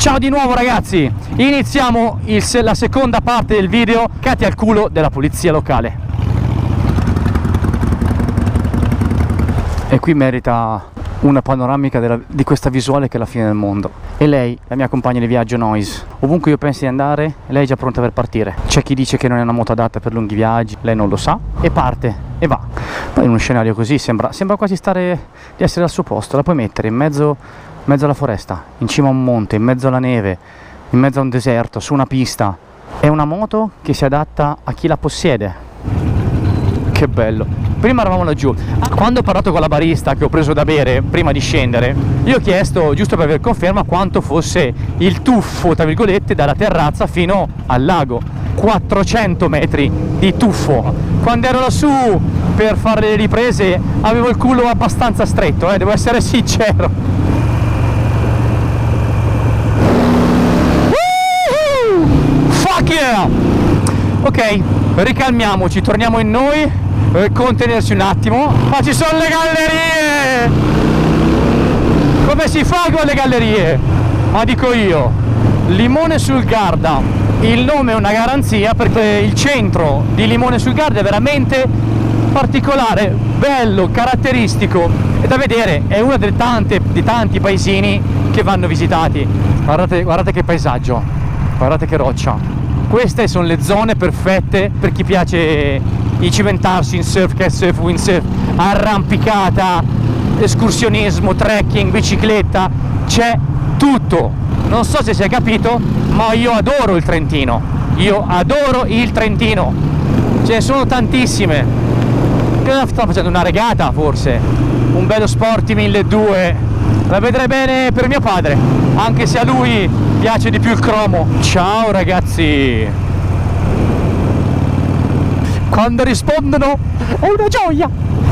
Ciao di nuovo ragazzi, iniziamo la seconda parte del video cati al culo della polizia locale. E qui merita una panoramica di questa visuale che è la fine del mondo. E lei, la mia compagna di viaggio Noise, ovunque io pensi di andare, lei è già pronta per partire. C'è chi dice che non è una moto adatta per lunghi viaggi, lei non lo sa e parte e va. Poi in uno scenario così sembra quasi di essere al suo posto. La puoi mettere in mezzo alla foresta, in cima a un monte, in mezzo alla neve, in mezzo a un deserto, su una pista. È una moto che si adatta a chi la possiede. Che bello. Prima eravamo laggiù, quando ho parlato con la barista che ho preso da bere prima di scendere, io ho chiesto, giusto per aver conferma, quanto fosse il tuffo tra virgolette dalla terrazza fino al lago. 400 metri di tuffo. Quando ero lassù per fare le riprese avevo il culo abbastanza stretto, devo essere sincero. Fuck yeah! Ok, ricalmiamoci, torniamo in noi, contenersi un attimo. Ma ci sono le gallerie! Come si fa con le gallerie? Ma dico io, Limone sul Garda, il nome è una garanzia perché il centro di Limone sul Garda è veramente particolare, bello, caratteristico e da vedere, è uno dei tanti paesini che vanno visitati. Guardate che paesaggio, guardate che roccia. Queste sono le zone perfette per chi piace i cimentarsi in surf, kitesurf, windsurf, arrampicata, escursionismo, trekking, bicicletta, c'è tutto. Non so se si è capito, ma io adoro il Trentino. Io adoro il Trentino. Ce ne sono tantissime. Cosa sto facendo? Una regata forse? Un bello Sporty 1200. La vedrei bene per mio padre, anche se a lui piace di più il cromo. Ciao ragazzi. Quando rispondono è una gioia.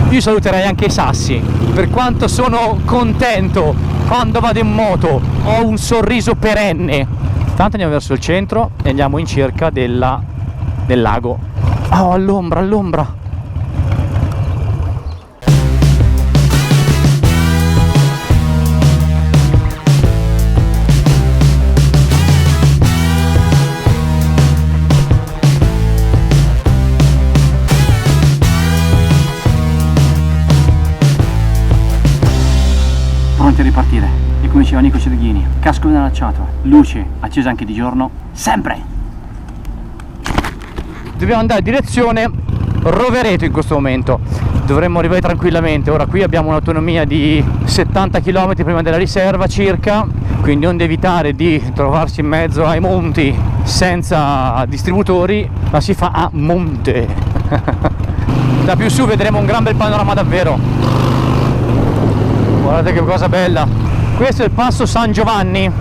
Io saluterei anche i sassi, per quanto sono contento quando vado in moto, ho un sorriso perenne. Tanto andiamo verso il centro e andiamo in cerca del lago. Oh, all'ombra. Pronti a ripartire e come diceva Nico Cerghini, casco inalacciato, luce accesa anche di giorno, sempre! Dobbiamo andare in direzione Rovereto in questo momento, dovremmo arrivare tranquillamente. Ora qui abbiamo un'autonomia di 70 km prima della riserva circa, quindi onde evitare di trovarsi in mezzo ai monti senza distributori, ma si fa a monte. Da più su vedremo un gran bel panorama davvero. Guardate che cosa bella. Questo è il passo San Giovanni.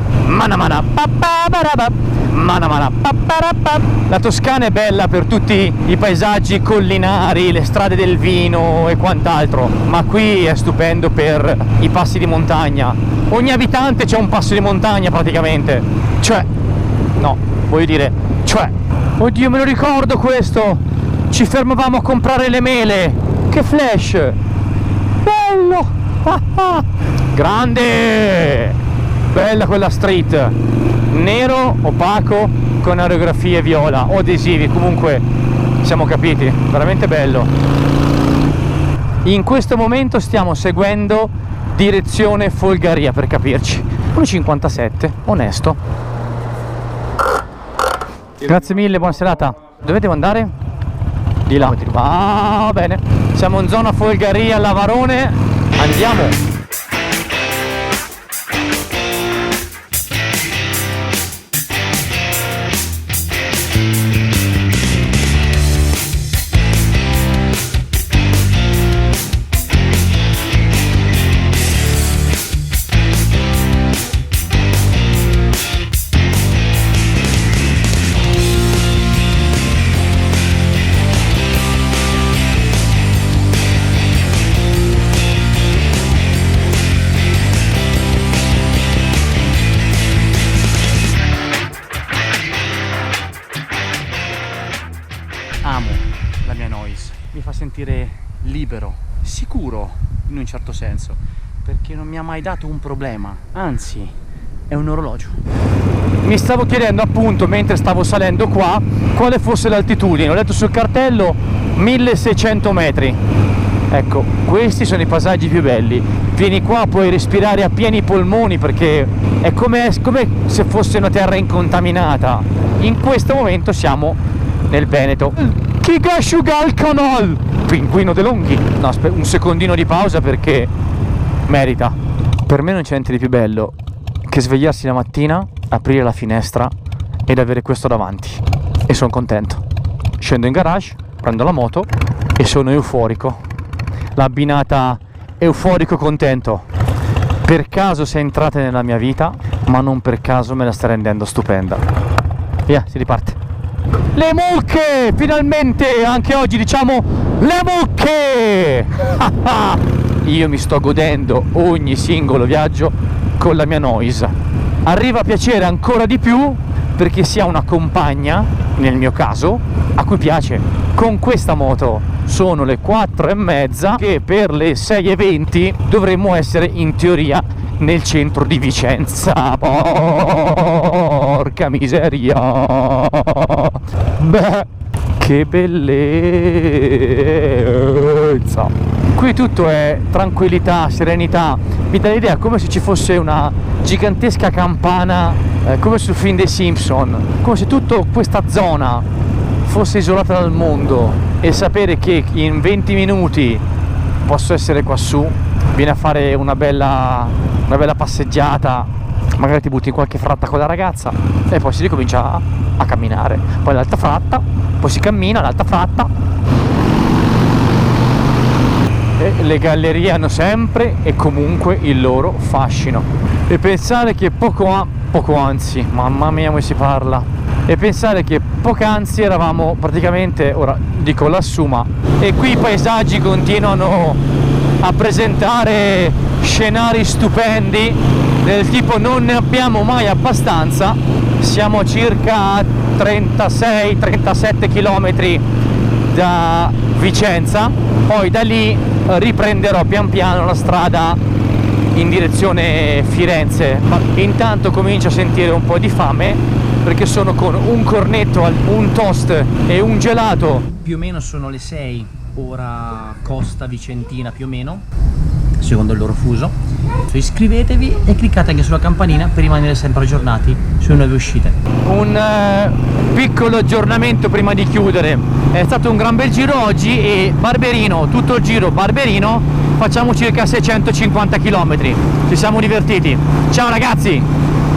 La Toscana è bella per tutti i paesaggi collinari, le strade del vino e quant'altro, ma qui è stupendo per i passi di montagna. Ogni abitante c'è un passo di montagna praticamente. Oddio, me lo ricordo questo. Ci fermavamo a comprare le mele. Che flash. Bello. Grande! Bella quella street, nero opaco con aerografie viola o adesivi, comunque siamo capiti, veramente bello. In questo momento stiamo seguendo direzione Folgaria, per capirci. 1,57, onesto. Grazie mille, buona serata. Dove devo andare? Di là. Va bene, siamo in zona Folgaria, Lavarone. Andiamo! Amo la mia Noise, mi fa sentire libero, sicuro in un certo senso, perché non mi ha mai dato un problema, anzi è un orologio. Mi stavo chiedendo appunto, mentre stavo salendo qua, quale fosse l'altitudine. Ho letto sul cartello 1600 metri. Ecco, questi sono i paesaggi più belli. Vieni qua, puoi respirare a pieni polmoni perché è come se fosse una terra incontaminata. In questo momento siamo nel Veneto. Chi asciuga il canal? Pinguino De Longhi. No, un secondino di pausa perché merita. Per me non c'è niente di più bello che svegliarsi la mattina, aprire la finestra ed avere questo davanti. E sono contento. Scendo in garage, prendo la moto e sono euforico. L'abbinata euforico contento per caso sei entrata nella mia vita, ma non per caso me la sta rendendo stupenda. Via, si riparte. Le mucche! Finalmente anche oggi diciamo le mucche! Io mi sto godendo ogni singolo viaggio con la mia Noise. Arriva a piacere ancora di più perché si ha una compagna, nel mio caso, a cui piace. Con questa moto sono le 4:30 che per le 6:20 dovremmo essere in teoria nel centro di Vicenza. Porca miseria! Beh, che bellezza! Qui tutto è tranquillità, serenità. Mi dà l'idea come se ci fosse una gigantesca campana, come sul film dei Simpson, come se tutta questa zona fosse isolata dal mondo, e sapere che in 20 minuti posso essere qua su, vieni a fare una bella passeggiata, magari ti butti in qualche fratta con la ragazza e poi si ricomincia a camminare, poi l'altra fratta, poi si cammina l'altra fratta. E le gallerie hanno sempre e comunque il loro fascino, e pensare che anzi, mamma mia come si parla, e pensare che poc'anzi eravamo praticamente, ora dico lassù, ma e qui i paesaggi continuano a presentare scenari stupendi del tipo non ne abbiamo mai abbastanza. Siamo a circa 36-37 km da Vicenza, poi da lì riprenderò pian piano la strada in direzione Firenze, ma intanto comincio a sentire un po' di fame perché sono con un cornetto, un toast e un gelato. Più o meno sono le 6, ora costa vicentina più o meno, secondo il loro fuso. Iscrivetevi e cliccate anche sulla campanina per rimanere sempre aggiornati sulle nuove uscite. Un piccolo aggiornamento prima di chiudere. È stato un gran bel giro oggi e Barberino, tutto il giro Barberino, facciamo circa 650 km. Ci siamo divertiti. Ciao ragazzi!